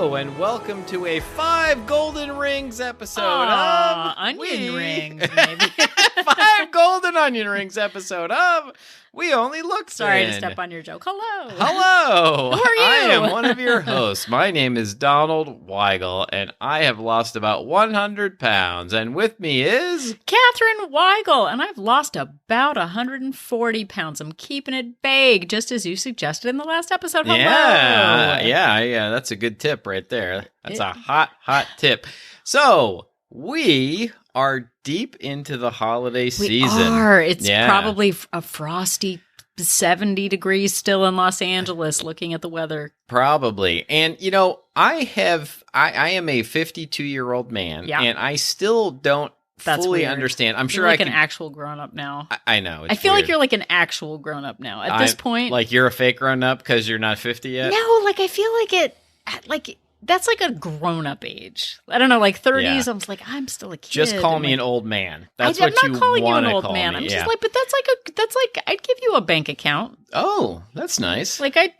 Hello, and welcome to a 5 Golden Rings episode of... Onion rings, maybe. 5 Golden Onion Rings episode of We Only Look Thin. Sorry to step on your joke. Hello. Hello. Who are you? I am one of your hosts. My name is Donald Weigel, and I have lost about 100 pounds. And with me is... Catherine Weigel, and I've lost about 140 pounds. I'm keeping it vague, just as you suggested in the last episode. Hello. Yeah. That's a good tip right there. That's a hot tip. So, we are deep into the holiday season. We are. It's probably a frosty 70 degrees still in Los Angeles, looking at the weather. Probably. And, you know, I am a 52-year-old man, and I still don't fully understand. I'm sure you're like an actual grown-up now. I know. I feel like you're like an actual grown-up now at this point. Like you're a fake grown-up because you're not 50 yet? No, like I feel like that's like a grown-up age. I don't know, like 30s. Yeah. I was like, I'm still a kid. Just call me an old man. That's I'm what you not calling you an old man. Me. I'm just like, but that's like I'd give you a bank account. Oh, that's nice. Like I'd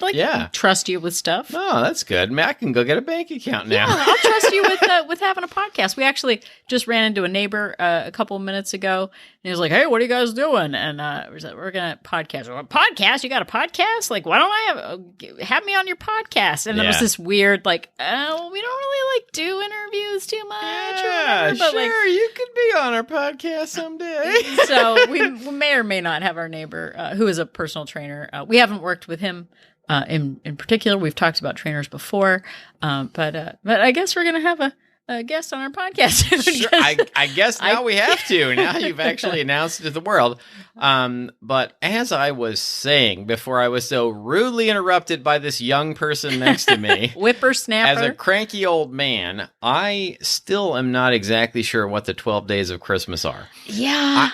trust you with stuff. Oh, that's good. Man, I can go get a bank account now. Yeah, I'll trust you with having a podcast. We actually just ran into a neighbor a couple of minutes ago, and he was like, "Hey, what are you guys doing?" And we're gonna podcast. Well, podcast? You got a podcast? Like, why don't I have me on your podcast? And there was this weird like, oh, we don't really like do interviews too much. Yeah, but sure, you could be on our podcast someday. So we may or may not have our neighbor who is a personal trainer. We haven't worked with him in particular. We've talked about trainers before, but I guess we're going to have a guest on our podcast. Sure, I guess now we have to. Now you've actually announced it to the world. But as I was saying before I was so rudely interrupted by this young person next to me, whippersnapper, as a cranky old man, I still am not exactly sure what the 12 days of Christmas are. Yeah.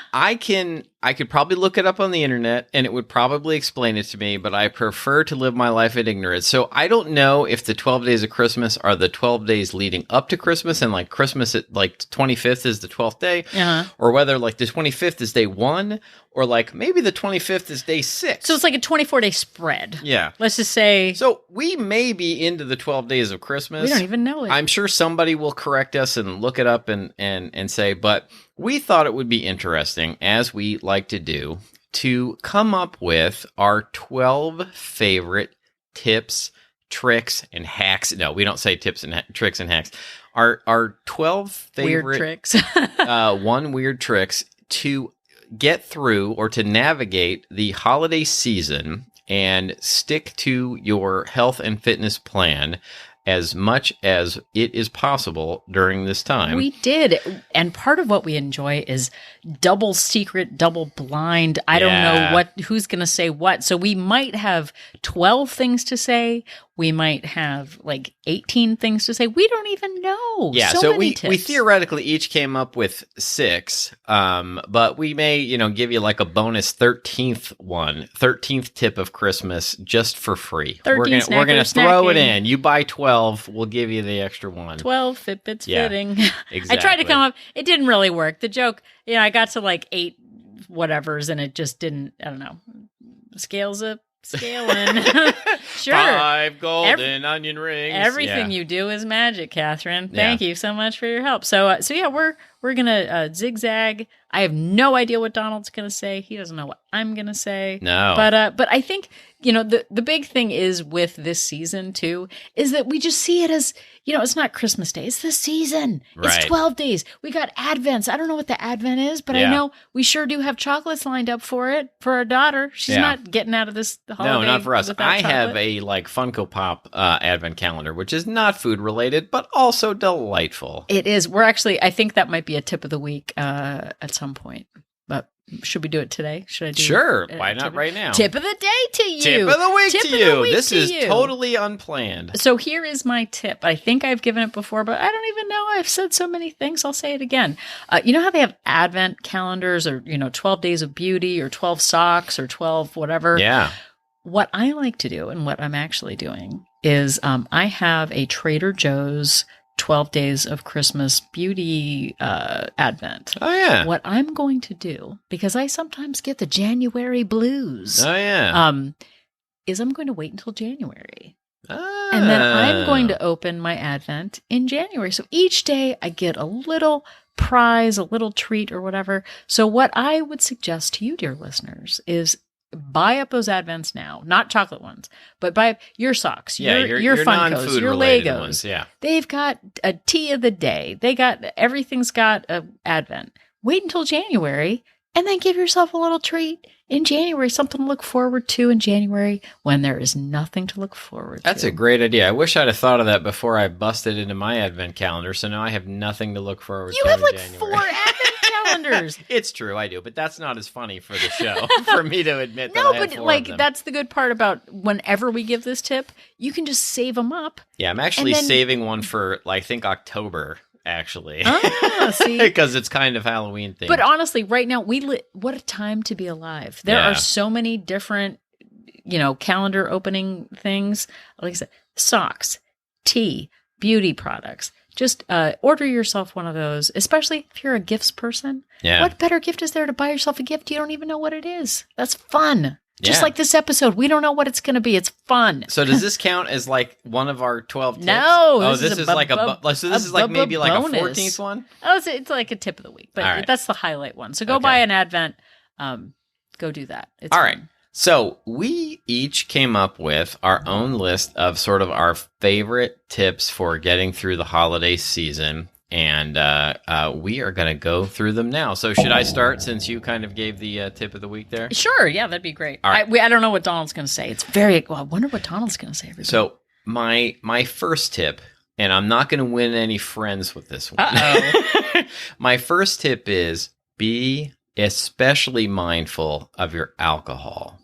I could probably look it up on the internet and it would probably explain it to me, but I prefer to live my life in ignorance. So I don't know if the 12 days of Christmas are the 12 days leading up to Christmas and like Christmas at like 25th is the 12th day, or whether like the 25th is day 1, or like maybe the 25th is day 6. So it's like a 24-day spread. Yeah. Let's just say. So we may be into the 12 days of Christmas. We don't even know it. I'm sure somebody will correct us and look it up and say, but we thought it would be interesting, as we like to do, to come up with our 12 favorite tips, tricks, and hacks. No, we don't say tips and tricks and hacks. Our 12 favorite weird tricks. weird tricks to get through or to navigate the holiday season and stick to your health and fitness plan as much as it is possible during this time. We did. And part of what we enjoy is double secret, double blind. I don't know who's going to say what. So we might have 12 things to say. We might have like 18 things to say. We don't even know. Yeah, so we tips. theoretically each came up with 6, but we may, give you like a bonus 13th tip of Christmas just for free. We're gonna throw it in. You buy 12, we'll give you the extra one. 12 fitbits fitting. Exactly. I tried to come up. It didn't really work. The joke, I got to like 8 whatevers, and it just didn't. I don't know. Scales up. Scaling. Sure. 5 golden onion rings. Everything you do is magic, Catherine. Thank you so much for your help. So yeah, we're gonna zigzag. I have no idea what Donald's gonna say. He doesn't know what I'm gonna say. No. But I think the big thing is with this season too is that we just see it as it's not Christmas Day. It's the season. Right. It's 12 days. We got Advents. I don't know what the Advent is, but I know we sure do have chocolates lined up for it for our daughter. She's not getting out of this holiday. No, not for us. I have chocolate. a like Funko Pop Advent calendar, which is not food related, but also delightful. It is. I think that might be a tip of the week at some point. But should we do it today? Should I do Sure. Why not right now? Tip of the day to you. Tip of the week to you. This is totally unplanned. So here is my tip. I think I've given it before, but I don't even know. I've said so many things. I'll say it again. You know how they have Advent calendars or, 12 days of beauty or 12 socks or 12 whatever? Yeah. What I like to do and what I'm actually doing is I have a Trader Joe's 12 Days of Christmas Beauty Advent. Oh, yeah. What I'm going to do, because I sometimes get the January blues. Oh, yeah. Is I'm going to wait until January. And then I'm going to open my Advent in January. So each day I get a little prize, a little treat or whatever. So what I would suggest to you, dear listeners, is buy up those Advents now, not chocolate ones, but buy up your socks, your Funkos, your Legos. Ones, yeah. They've got a tea of the day. Everything's got an Advent. Wait until January and then give yourself a little treat in January, something to look forward to in January when there is nothing to look forward to. That's a great idea. I wish I'd have thought of that before I busted into my Advent calendar, so now I have nothing to look forward to. You have like January. 4 Advent calendars. It's true, I do, but that's not as funny for the show, for me to admit that I have 4 but like of them. that's the good part about whenever we give this tip, you can just save them up. Yeah, I'm actually saving one for, like, I think October. Actually, see, because it's kind of Halloween themed. But honestly, right now what a time to be alive. There are so many different, calendar opening things. Like I said, socks, tea, beauty products. Just order yourself one of those, especially if you're a gifts person. Yeah. What better gift is there to buy yourself a gift you don't even know what it is? That's fun. Just like this episode, we don't know what it's going to be. It's fun. So does this count as like one of our 12 tips? No. This is like so this is like maybe like a 14th one? Oh, it's like a tip of the week, but that's the highlight one. So go buy an Advent. Go do that. It's all fun. right. So we each came up with our own list of sort of our favorite tips for getting through the holiday season. And we are going to go through them now. So should I start since you kind of gave the tip of the week there? Sure. Yeah, that'd be great. All right. I don't know what Donald's going to say. It's I wonder what Donald's going to say. Everybody. So my first tip, and I'm not going to win any friends with this one. Uh-oh. My first tip is be especially mindful of your alcohol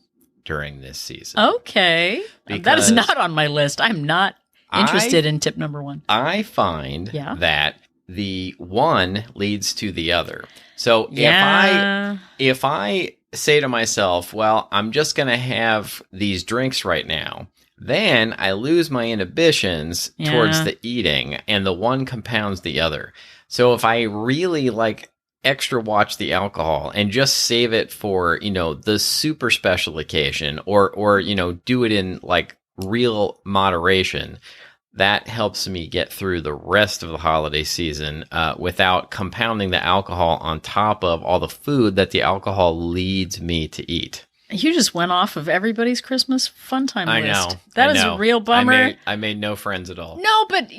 during this season. Okay. That is not on my list. I'm not interested in tip number 1. I find that the one leads to the other. So if I say to myself, well, I'm just going to have these drinks right now, then I lose my inhibitions towards the eating, and the one compounds the other. So if I really extra watch the alcohol and just save it for, the super special occasion or do it in real moderation, that helps me get through the rest of the holiday season without compounding the alcohol on top of all the food that the alcohol leads me to eat. You just went off of everybody's Christmas fun time list. I know. That is a real bummer. I made no friends at all. No, but,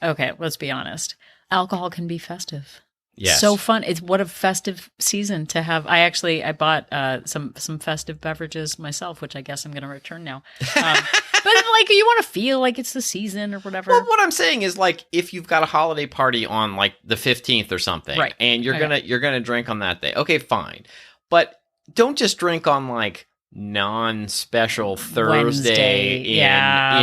okay, let's be honest. Alcohol can be festive. Yes. So fun. It's what a festive season to have. I bought some festive beverages myself, which I guess I'm going to return now. But you want to feel like it's the season or whatever. Well, what I'm saying is if you've got a holiday party on the 15th or something, right, and you're gonna drink on that day. Okay, fine. But don't just drink on non-special Thursday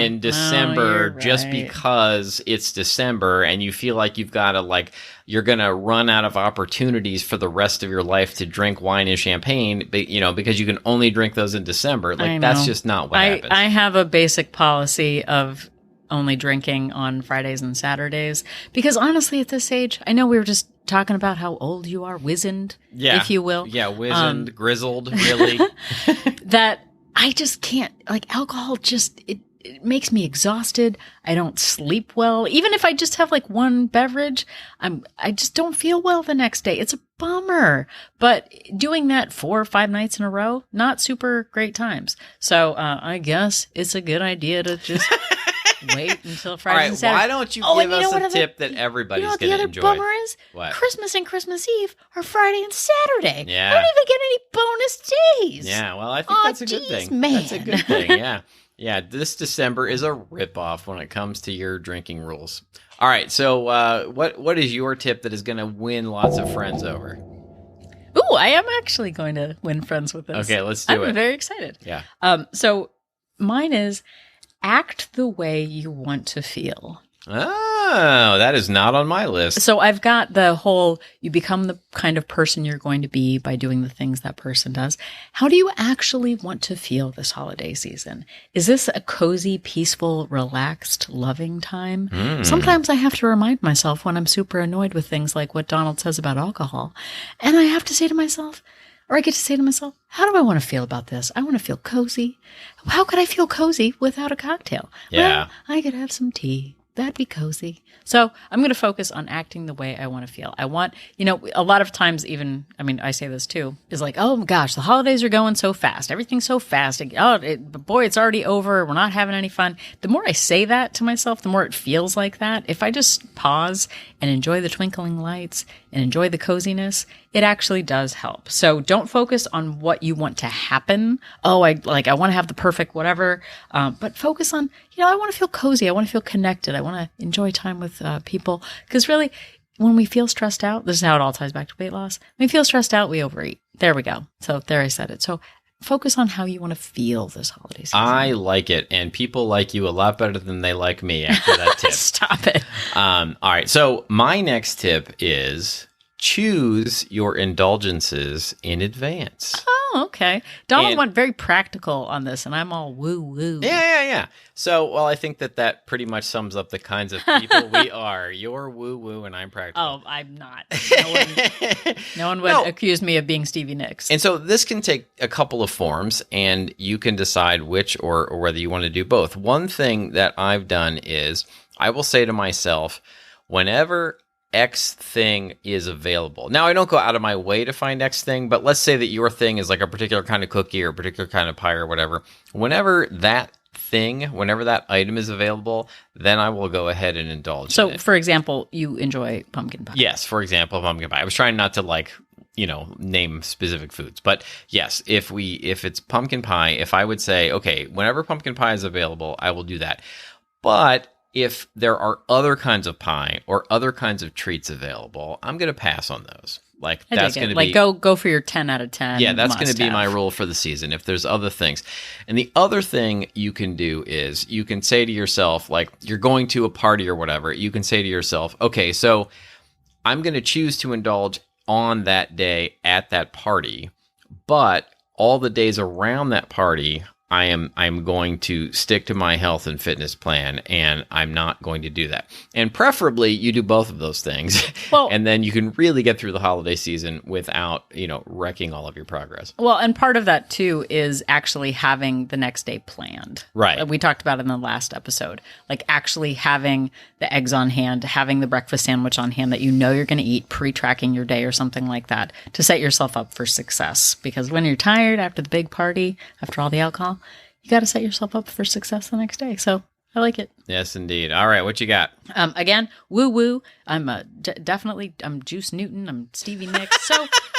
in December just because it's December and you feel like you've got to you're going to run out of opportunities for the rest of your life to drink wine and champagne, because you can only drink those in December. That's just not what happens. I have a basic policy of only drinking on Fridays and Saturdays because honestly at this age, I know we were just talking about how old you are, wizened, if you will. Yeah, wizened, grizzled, really. That I just can't, alcohol just, it makes me exhausted. I don't sleep well. Even if I just have one beverage, I just don't feel well the next day. It's a bummer. But doing that 4 or 5 nights in a row, not super great times. So I guess it's a good idea to just wait until Friday and Saturday. Why don't you give us a tip that everybody's going to enjoy? You know what the other bummer is? What? Christmas and Christmas Eve are Friday and Saturday. Yeah. I don't even get any bonus days. Yeah, well, I think that's a good thing. Man. That's a good thing, yeah. Yeah, this December is a ripoff when it comes to your drinking rules. All right, so what is your tip that is going to win lots of friends over? Ooh, I am actually going to win friends with this. Okay, let's do it. I'm very excited. Yeah. So mine is act the way you want to feel. Oh, that is not on my list. So I've got the whole, you become the kind of person you're going to be by doing the things that person does. How do you actually want to feel this holiday season? Is this a cozy, peaceful, relaxed, loving time? Sometimes I have to remind myself when I'm super annoyed with things like what Donald says about alcohol. And I have to say to myself, Or I get to say to myself, how do I want to feel about this? I want to feel cozy. How could I feel cozy without a cocktail? Yeah. Well, I could have some tea. That'd be cozy. So I'm going to focus on acting the way I want to feel. I want, a lot of times even, I say this too, is like, oh my gosh, the holidays are going so fast. Everything's so fast. Boy, it's already over. We're not having any fun. The more I say that to myself, the more it feels like that. If I just pause and enjoy the twinkling lights and enjoy the coziness, it actually does help. So don't focus on what you want to happen. Oh, I want to have the perfect whatever. But focus on, I want to feel cozy. I want to feel connected. I want to enjoy time with people. Because really, when we feel stressed out, this is how it all ties back to weight loss. When we feel stressed out, we overeat. There we go. So there I said it. So focus on how you want to feel this holiday season. I like it. And people like you a lot better than they like me after that tip. Stop it. All right. So my next tip is choose your indulgences in advance. Oh, okay. Donald went very practical on this, and I'm all woo-woo. Yeah. So, I think that pretty much sums up the kinds of people we are. You're woo-woo, and I'm practical. Oh, I'm not. No one would accuse me of being Stevie Nicks. And so this can take a couple of forms, and you can decide which or whether you want to do both. One thing that I've done is I will say to myself, whenever X thing is available. Now, I don't go out of my way to find X thing, but let's say that your thing is like a particular kind of cookie or a particular kind of pie or whatever. Whenever that item is available, then I will go ahead and indulge in it. So, for example, you enjoy pumpkin pie. Yes, for example, pumpkin pie. I was trying not to name specific foods, but yes, if it's pumpkin pie, if I would say, okay, whenever pumpkin pie is available, I will do that. But if there are other kinds of pie or other kinds of treats available, I'm going to pass on those. That's going to be go for your 10 out of 10. Yeah, that's going to be my rule for the season if there's other things. And the other thing you can do is you can say to yourself, you're going to a party or whatever, you can say to yourself, okay, so I'm going to choose to indulge on that day at that party, but all the days around that party, I'm going to stick to my health and fitness plan, and I'm not going to do that. And preferably, you do both of those things, and then you can really get through the holiday season without, wrecking all of your progress. Well, and part of that, too, is actually having the next day planned. Right. We talked about it in the last episode, actually having the eggs on hand, having the breakfast sandwich on hand that you're going to eat, pre-tracking your day or something like that to set yourself up for success. Because when you're tired after the big party, after all the alcohol, you got to set yourself up for success the next day. So I like it. Yes, indeed. All right, what you got? Again, woo woo. I'm definitely. I'm Juice Newton. I'm Stevie Nicks.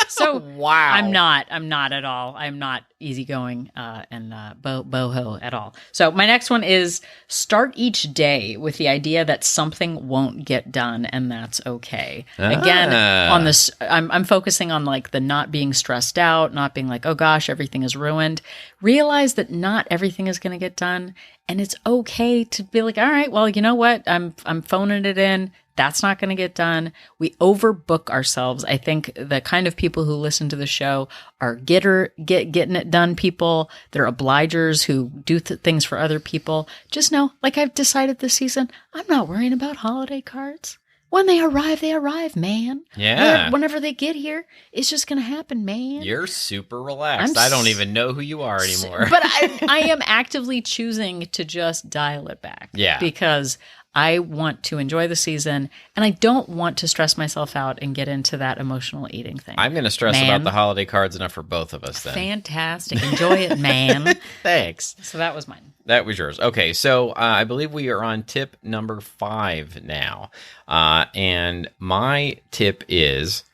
So wow. I'm not at all. I'm not easygoing and boho at all. So my next one is start each day with the idea that something won't get done, and that's okay. Again, on this, I'm focusing on the not being stressed out, not being oh gosh, everything is ruined. Realize that not everything is going to get done, and it's okay to be all right, well, you know what? I'm phoning it in. That's not going to get done. We overbook ourselves. I think the kind of people who listen to the show are getting it done people. They're obligers who do things for other people. Just know, I've decided this season, I'm not worrying about holiday cards. When they arrive, man. Yeah. Whenever they get here, it's just going to happen, man. You're super relaxed. I don't even know who you are anymore. But I am actively choosing to just dial it back. Yeah. Because I want to enjoy the season, and I don't want to stress myself out and get into that emotional eating thing. I'm going to stress about the holiday cards enough for both of us then. Fantastic. Enjoy it, man. Thanks. So that was mine. That was yours. Okay, so I believe we are on tip number 5 now. And my tip is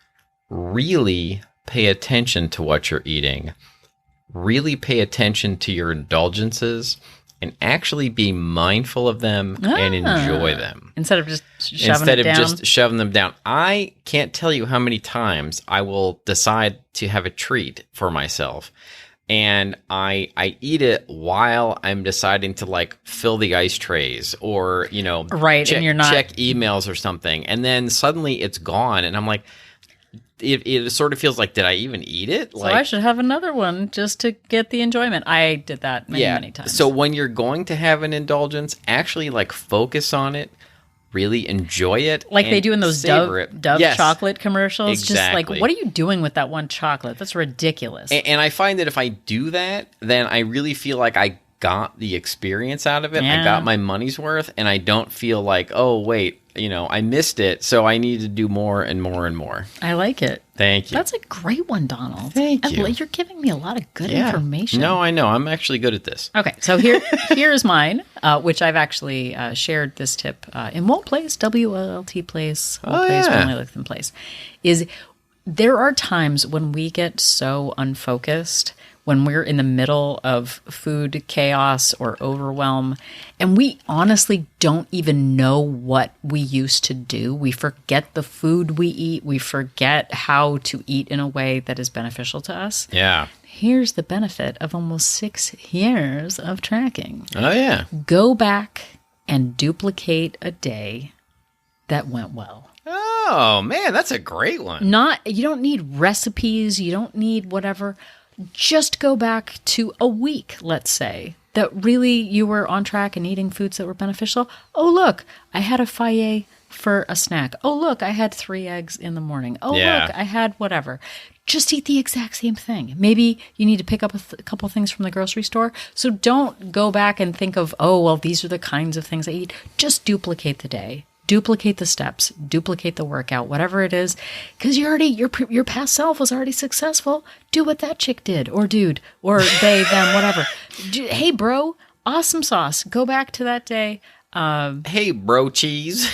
really pay attention to what you're eating. Really pay attention to your indulgences. And actually be mindful of them and enjoy them. Instead of just shoving them down. I can't tell you how many times I will decide to have a treat for myself. And I eat it while I'm deciding to fill the ice trays or, right, and you're not check emails or something. And then suddenly it's gone. And I'm like, it sort of feels like, did I even eat it? So I should have another one just to get the enjoyment. I did that many times. So when you're going to have an indulgence, actually focus on it, really enjoy it. Like they do in those Dove Yes, chocolate commercials. Exactly. Just like, what are you doing with that one chocolate? That's ridiculous. And I find that if I do that, then I really feel like I got the experience out of it. Yeah. I got my money's worth, and I don't feel like, oh, wait, I missed it, so I need to do more and more and more. I like it. Thank you. That's a great one, Donald. Thank you. You're giving me a lot of good information. No, I know. I'm actually good at this. Okay, so here's mine, which I've actually shared this tip in Walt Place, WLT Place, Walt Place, Family Licton Place, is there are times when we get so unfocused when we're in the middle of food chaos or overwhelm, and we honestly don't even know what we used to do. We forget the food we eat. We forget how to eat in a way that is beneficial to us. Yeah. Here's the benefit of almost 6 years of tracking. Oh, yeah. Go back and duplicate a day that went well. Oh, man, that's a great one. You don't need recipes. You don't need whatever. Just go back to a week, let's say, that really you were on track and eating foods that were beneficial. Oh, look, I had a faillet for a snack. Oh, look, I had 3 eggs in the morning. Oh, look, I had whatever. Just eat the exact same thing. Maybe you need to pick up a couple things from the grocery store. So don't go back and think of, oh, well, these are the kinds of things I eat. Just duplicate the day. Duplicate the steps, duplicate the workout, whatever it is, because your past self was already successful. Do what that chick did, or dude, or they, them, whatever. Hey, bro, awesome sauce. Go back to that day. Hey, bro, cheese.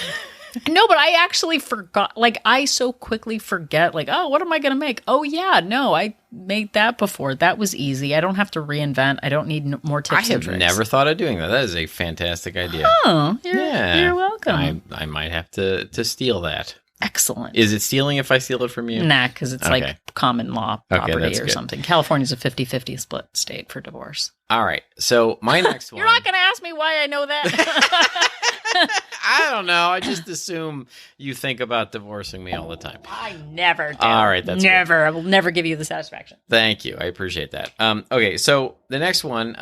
No, but I actually forgot. Like, I so quickly forget, like, oh, what am I going to make? Oh, yeah, no, I made that before. That was easy. I don't have to reinvent. I don't need more tips and tricks. I have never thought of doing that. That is a fantastic idea. Oh, you're welcome. I might have to steal that. Excellent. Is it stealing if I steal it from you? Nah, because it's like common law property or good. something. California's a 50-50 split state for divorce. All right. So my next one. You're not going to ask me why I know that? I don't know. I just assume you think about divorcing me all the time. I never do. All right. That's never. good. I will never give you the satisfaction. Thank you. I appreciate that. Okay. So the next one,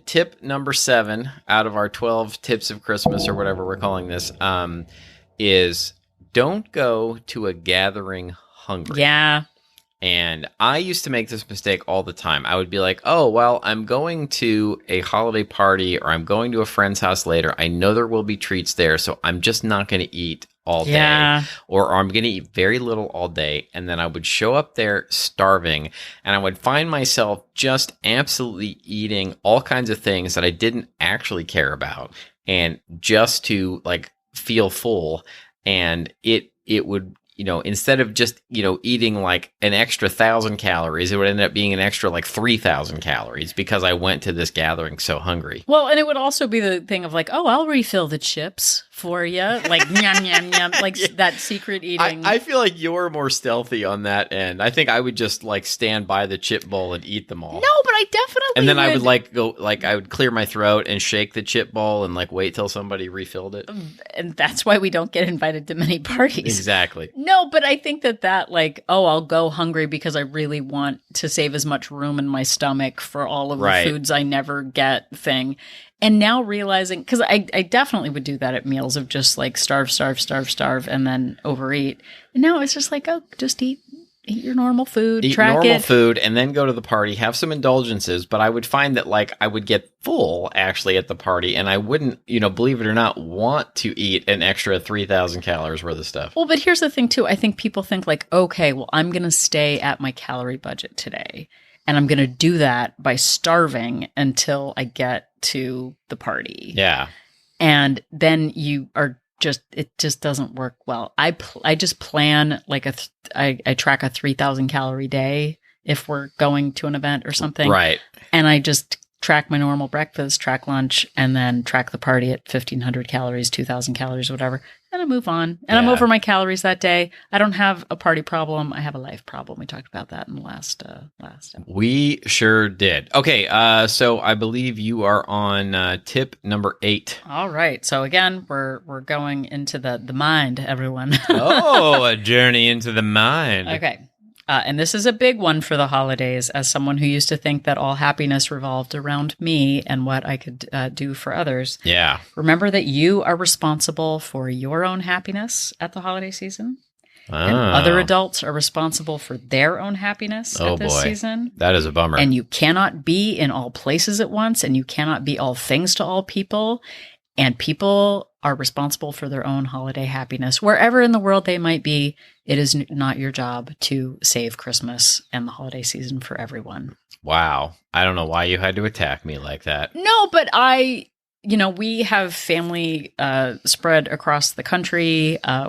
tip number 7 out of our 12 tips of Christmas or whatever we're calling this, is don't go to a gathering hungry. Yeah. And I used to make this mistake all the time. I would be like, oh, well, I'm going to a holiday party or I'm going to a friend's house later. I know there will be treats there, so I'm just not going to eat all day. Or I'm going to eat very little all day. And then I would show up there starving and I would find myself just absolutely eating all kinds of things that I didn't actually care about and just to like feel full. And it would, instead of just, eating like an extra 1,000 calories, it would end up being an extra like 3,000 calories because I went to this gathering so hungry. Well, and it would also be the thing of like, oh, I'll refill the chips for you. Like, nyam, nyam, nyam, like that secret eating. I feel like you're more stealthy on that end. I think I would just like stand by the chip bowl and eat them all. No, but I definitely And then I would I would clear my throat and shake the chip bowl and like wait till somebody refilled it. And that's why we don't get invited to many parties. Exactly. No, but I think that like, oh, I'll go hungry because I really want to save as much room in my stomach for all of the foods I never get thing. And now realizing, because I definitely would do that at meals of just like starve, and then overeat. And now it's just like, oh, just eat your normal food, track normal food, and then go to the party, have some indulgences. But I would find that like I would get full actually at the party, and I wouldn't, believe it or not, want to eat an extra 3,000 calories worth of stuff. Well, but here's the thing too. I think people think like, okay, well, I'm going to stay at my calorie budget today. And I'm going to do that by starving until I get to the party. Yeah. And then it just doesn't work well. I just plan like I track a 3,000 calorie day if we're going to an event or something. Right. And I just track my normal breakfast, track lunch, and then track the party at 1,500 calories, 2,000 calories, whatever. And I move on. And I'm over my calories that day. I don't have a party problem. I have a life problem. We talked about that in the last episode. We sure did. Okay, so I believe you are on tip number 8. All right. So again, we're going into the mind, everyone. Oh, a journey into the mind. Okay. And this is a big one for the holidays, as someone who used to think that all happiness revolved around me and what I could do for others. Yeah. Remember that you are responsible for your own happiness at the holiday season. And other adults are responsible for their own happiness at this season. That is a bummer. And you cannot be in all places at once, and you cannot be all things to all people. And people are responsible for their own holiday happiness. Wherever in the world they might be, it is not your job to save Christmas and the holiday season for everyone. Wow. I don't know why you had to attack me like that. No, but we have family spread across the country. I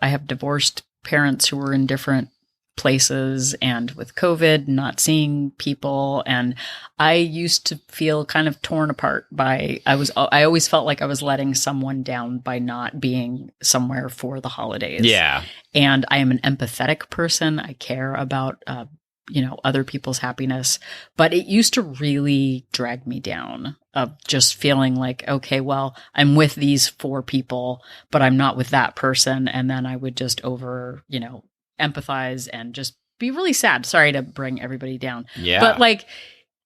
have divorced parents who were in different places, and with COVID, not seeing people. And I used to feel kind of torn apart I always felt like I was letting someone down by not being somewhere for the holidays. Yeah. And I am an empathetic person. I care about, other people's happiness, but it used to really drag me down of just feeling like, okay, well, I'm with these 4 people, but I'm not with that person. And then I would just empathize and just be really sad. Sorry to bring everybody down. Yeah. But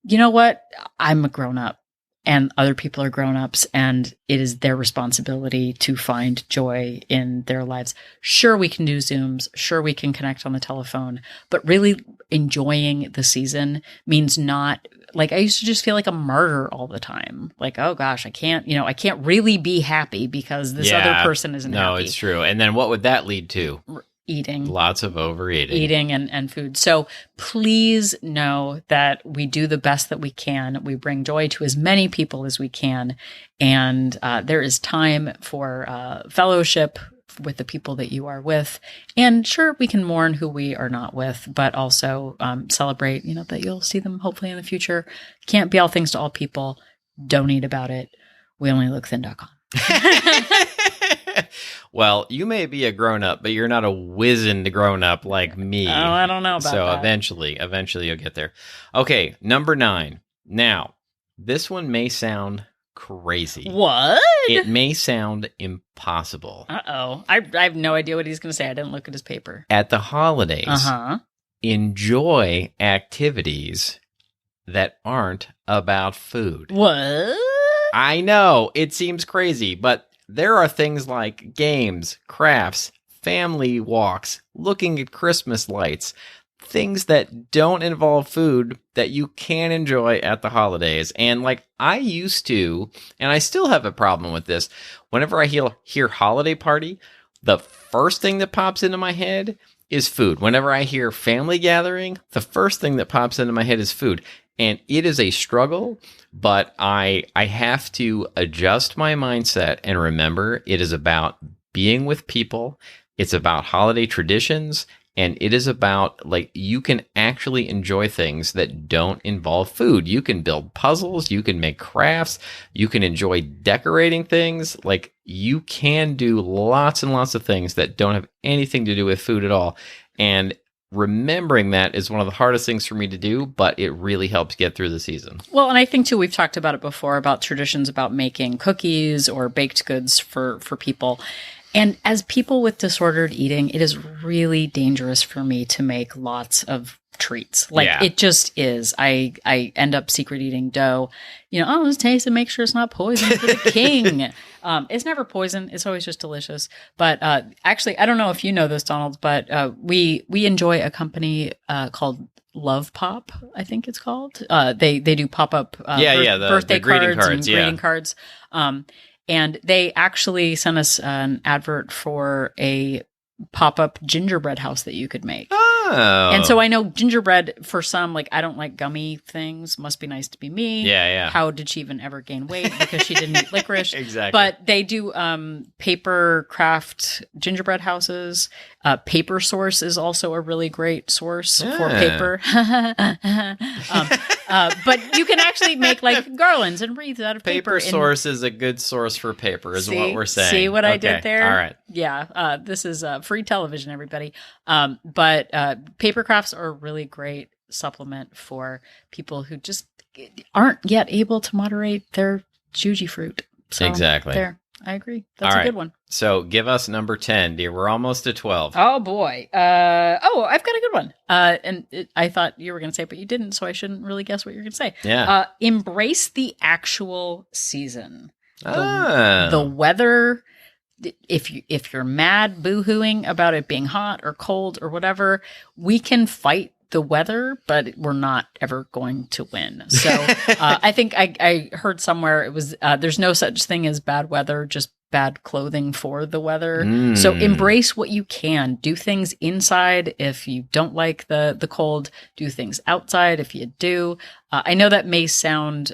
you know what? I'm a grown up and other people are grown ups, and it is their responsibility to find joy in their lives. Sure, we can do Zooms. Sure, we can connect on the telephone, but really enjoying the season means not I used to just feel like a martyr all the time. Like, oh gosh, I can't really be happy because this other person isn't happy. No, it's true. And then what would that lead to? Eating. Lots of overeating. Eating and food. So please know that we do the best that we can. We bring joy to as many people as we can. And there is time for fellowship with the people that you are with. And sure, we can mourn who we are not with, but also celebrate, that you'll see them hopefully in the future. Can't be all things to all people. Don't eat about it. We only look thin.com. Well, you may be a grown-up, but you're not a wizened grown-up like me. Oh, I don't know about that. So eventually you'll get there. Okay, number 9. Now, this one may sound crazy. What? It may sound impossible. Uh-oh. I have no idea what he's going to say. I didn't look at his paper. At the holidays, enjoy activities that aren't about food. What? I know, it seems crazy, but there are things like games, crafts, family walks, looking at Christmas lights, things that don't involve food that you can enjoy at the holidays. And I used to, and I still have a problem with this, whenever I hear holiday party, the first thing that pops into my head is food. Whenever I hear family gathering, the first thing that pops into my head is food. And it is a struggle, but I have to adjust my mindset and remember it is about being with people. It's about holiday traditions, and it is about you can actually enjoy things that don't involve food. You can build puzzles, you can make crafts, you can enjoy decorating things. You can do lots and lots of things that don't have anything to do with food at all. And remembering that is one of the hardest things for me to do, but it really helps get through the season. Well, and I think too, we've talked about it before, about traditions about making cookies or baked goods for people. And as people with disordered eating, it is really dangerous for me to make lots of treats. It just is. I end up secret eating dough. Let's taste it, make sure it's not poison for the king. It's never poison. It's always just delicious. But actually, I don't know if you know this, Donald, but we enjoy a company called Love Pop, I think it's called. They do pop-up birthday cards and greeting cards. And they actually sent us an advert for a pop-up gingerbread house that you could make. Oh. And so I know gingerbread for some, I don't like gummy things. Must be nice to be me. Yeah. How did she even ever gain weight? Because she didn't eat licorice. Exactly. But they do paper craft gingerbread houses. Paper Source is also a really great source for paper. But you can actually make garlands and wreaths out of paper. Paper Source is a good source for paper, is what we're saying. See what I did there? All right. Yeah. This is free television, everybody. But paper crafts are a really great supplement for people who just aren't yet able to moderate their juji fruit. So, exactly. There. I agree. That's All a good one. So give us number 10, dear. We're almost at 12. Oh boy. I've got a good one. I thought you were going to say it, but you didn't, so I shouldn't really guess what you're going to say. Yeah. Embrace the actual season. Ah. The weather. If you're mad, boo-hooing about it being hot or cold or whatever, we can fight the weather, but we're not ever going to win. So I think I heard somewhere it was there's no such thing as bad weather, just bad clothing for the weather. So embrace what you can. Do things inside if you don't like the cold. Do things outside if you do. I know that may sound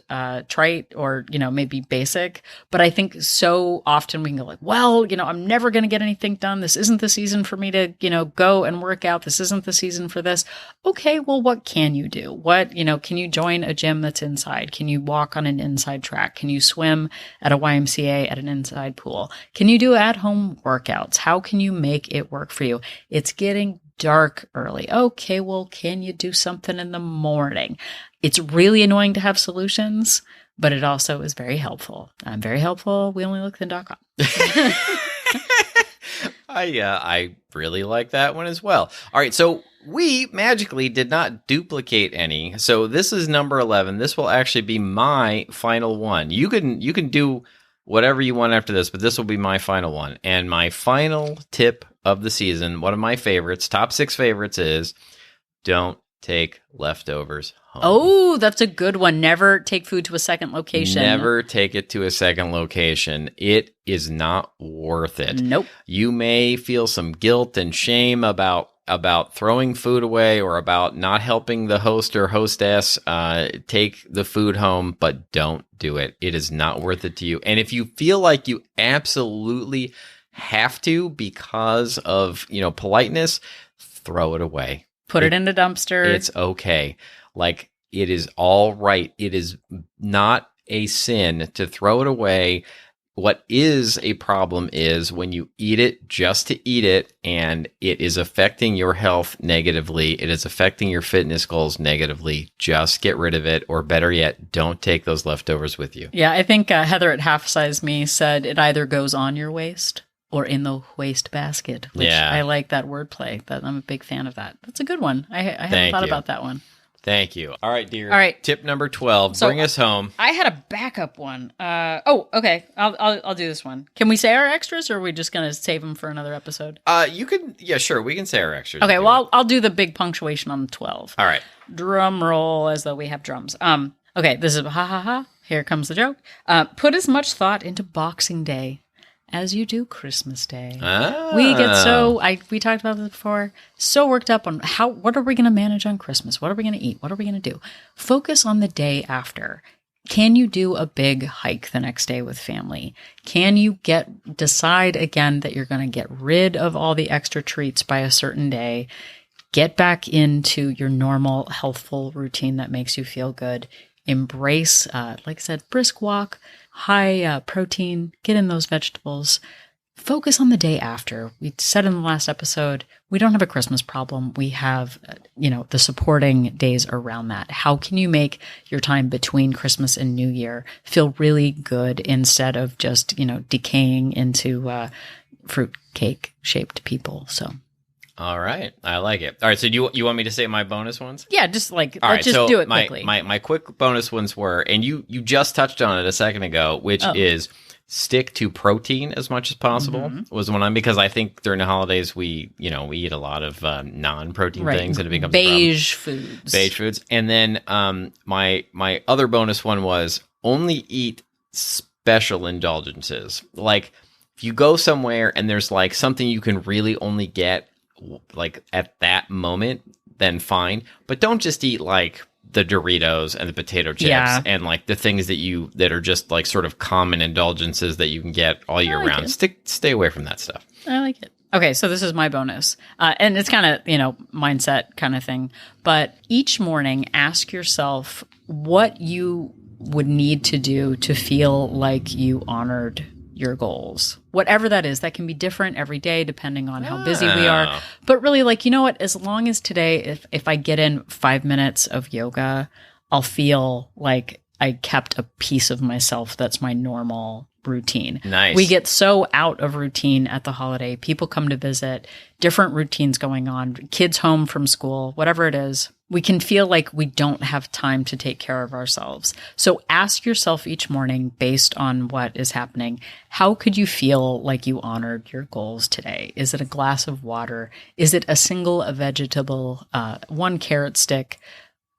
trite or, maybe basic, but I think so often we can go like, well, I'm never going to get anything done. This isn't the season for me to, go and work out. This isn't the season for this. Okay, well, what can you do? What, can you join a gym that's inside? Can you walk on an inside track? Can you swim at a YMCA at an inside pool? Can you do at-home workouts? How can you make it work for you? It's getting dark early. Okay, well, can you do something in the morning? It's really annoying to have solutions, but it also is very helpful. I'm very helpful. WeOnlyLookThin.com. I really like that one as well. All right, so we magically did not duplicate any. So this is number 11. This will actually be my final one. You can do whatever you want after this, but this will be my final one. And my final tip of the season, one of my favorites, top 6 favorites, is don't take leftovers home. Oh, that's a good one. Never take food to a second location. Never take it to a second location. It is not worth it. Nope. You may feel some guilt and shame about throwing food away or about not helping the host or hostess take the food home, but don't do it. It is not worth it to you. And if you feel like you absolutely have to because of, politeness, throw it away. Put it in the dumpster. It's okay. Like, it is all right. It is not a sin to throw it away. What is a problem is when you eat it just to eat it and it is affecting your health negatively. It is affecting your fitness goals negatively. Just get rid of it, or better yet, don't take those leftovers with you. Yeah, I think Heather at Half Size Me said it either goes on your waist or in the waste basket, which I like that wordplay. I'm a big fan of that. That's a good one. I hadn't thought about that one. Thank you. All right, dear. All right. Tip number 12. Bring us home. I had a backup one. Okay. I'll do this one. Can we say our extras, or are we just going to save them for another episode? You can. Yeah, sure. We can say our extras. Okay. Well, I'll do the big punctuation on 12. All right. Drum roll, as though we have drums. Okay. This is ha ha ha. Here comes the joke. Put as much thought into Boxing Day as you do Christmas Day. We get we talked about this before, so worked up on what are we going to manage on Christmas? What are we going to eat? What are we going to do? Focus on the day after. Can you do a big hike the next day with family? Can you decide again that you're going to get rid of all the extra treats by a certain day? Get back into your normal, healthful routine that makes you feel good. Embrace, like I said, brisk walk, high protein, get in those vegetables. Focus on the day after. We said in the last episode, we don't have a Christmas problem. We have, the supporting days around that. How can you make your time between Christmas and New Year feel really good instead of just, decaying into fruitcake shaped people? So. All right. I like it. All right. So you want me to say my bonus ones? Yeah, just do it quickly. My quick bonus ones were, and you just touched on it a second ago, which is stick to protein as much as possible was one because I think during the holidays we eat a lot of non-protein things and it becomes beige foods. And then my other bonus one was only eat special indulgences. Like if you go somewhere and there's like something you can really only get like at that moment, then fine. But don't just eat like the Doritos and the potato chips and like the things that are just like sort of common indulgences that you can get all year round. Stay away from that stuff. I like it. Okay, so this is my bonus. And it's kind of, mindset kind of thing. But each morning, ask yourself what you would need to do to feel like you honored your goals. Whatever that is, that can be different every day depending on how busy we are. But really, like, you know what? As long as today, if I get in 5 minutes of yoga, I'll feel like I kept a piece of myself that's my normal routine. Nice. We get so out of routine at the holiday. People come to visit, different routines going on, kids home from school, whatever it is. We can feel like we don't have time to take care of ourselves. So ask yourself each morning, based on what is happening, how could you feel like you honored your goals today? Is it a glass of water? Is it a single vegetable, one carrot stick,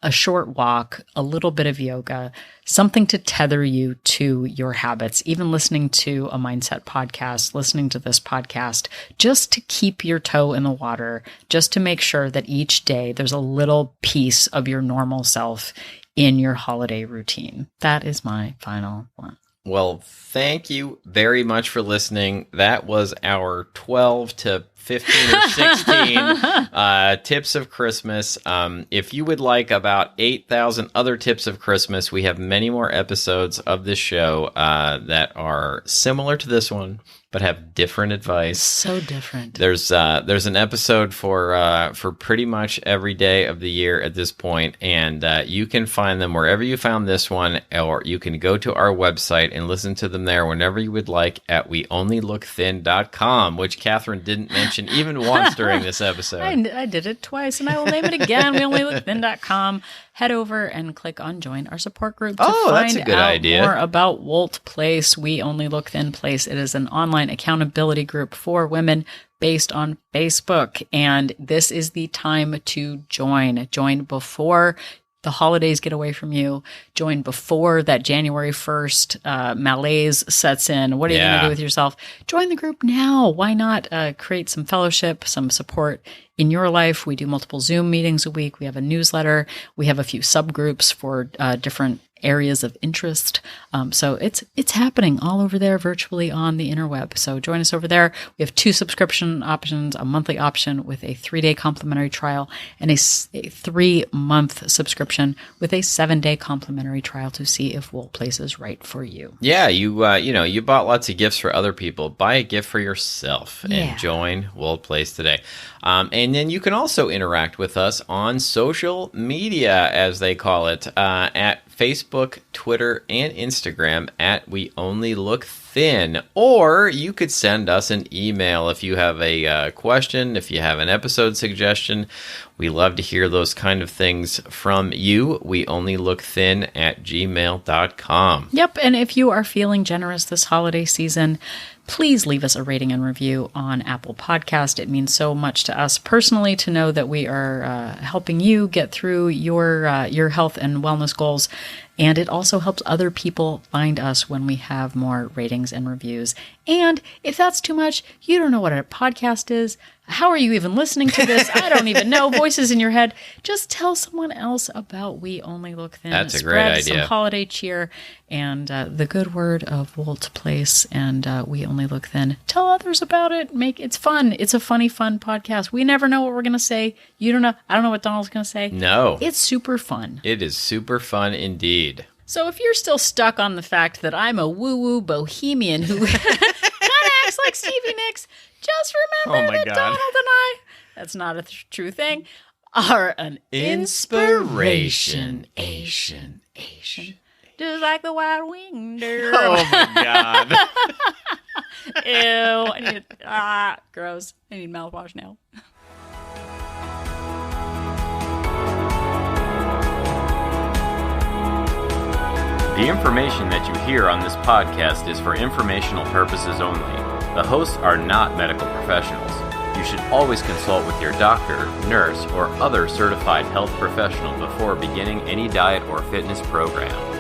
a short walk, a little bit of yoga, something to tether you to your habits, even listening to a mindset podcast, listening to this podcast, just to keep your toe in the water, just to make sure that each day there's a little piece of your normal self in your holiday routine. That is my final one. Well, thank you very much for listening. That was our 12 to 15 or 16 tips of Christmas. If you would like about 8,000 other tips of Christmas, we have many more episodes of this show that are similar to this one, but have different advice. So different. There's an episode for pretty much every day of the year at this point, and you can find them wherever you found this one, or you can go to our website and listen to them there whenever you would like at weonlylookthin.com, which Catherine didn't mention even once during this episode. I did it twice, and I will name it again. weonlylookthin.com. Head over and click on join our support group to that's find a good out idea. more about Wolt Place. We Only Look Thin Place. It is an online accountability group for women based on Facebook, and this is the time to join. Join before the holidays get away from you. Join before that January 1st malaise sets in. What are you going to do with yourself? Join the group now. Why not create some fellowship, some support in your life? We do multiple Zoom meetings a week. We have a newsletter. We have a few subgroups for different areas of interest. So it's happening all over there virtually on the interweb. So join us over there. We have 2 subscription options, a monthly option with a 3-day complimentary trial and a 3-month subscription with a 7-day complimentary trial to see if Wolt Place is right for you. Yeah, you bought lots of gifts for other people. Buy a gift for yourself and join Wolt Place today. And then you can also interact with us on social media, as they call it, at Facebook, Twitter, and Instagram at We Only Look Thin. Or you could send us an email if you have a question, if you have an episode suggestion. We love to hear those kind of things from you. We only look thin at gmail.com. Yep, and if you are feeling generous this holiday season, please leave us a rating and review on Apple Podcast. It means so much to us personally to know that we are helping you get through your health and wellness goals. And it also helps other people find us when we have more ratings and reviews. And if that's too much, you don't know what a podcast is. How are you even listening to this? I don't even know. Voices in your head. Just tell someone else about We Only Look Thin. That's a great idea. Spread some holiday cheer and the good word of Wolt Place and We Only Look Thin. Tell others about it. It's fun. It's a funny, fun podcast. We never know what we're going to say. You don't know. I don't know what Donald's going to say. No. It's super fun. It is super fun indeed. So if you're still stuck on the fact that I'm a woo-woo bohemian who kind of acts like Stevie Nicks, just remember that Donald and I, that's not a true thing, are an inspiration. Asian. Just like the white-winged bird. Oh my God. Ew. I need gross. I need mouthwash now. The information that you hear on this podcast is for informational purposes only. The hosts are not medical professionals. You should always consult with your doctor, nurse, or other certified health professional before beginning any diet or fitness program.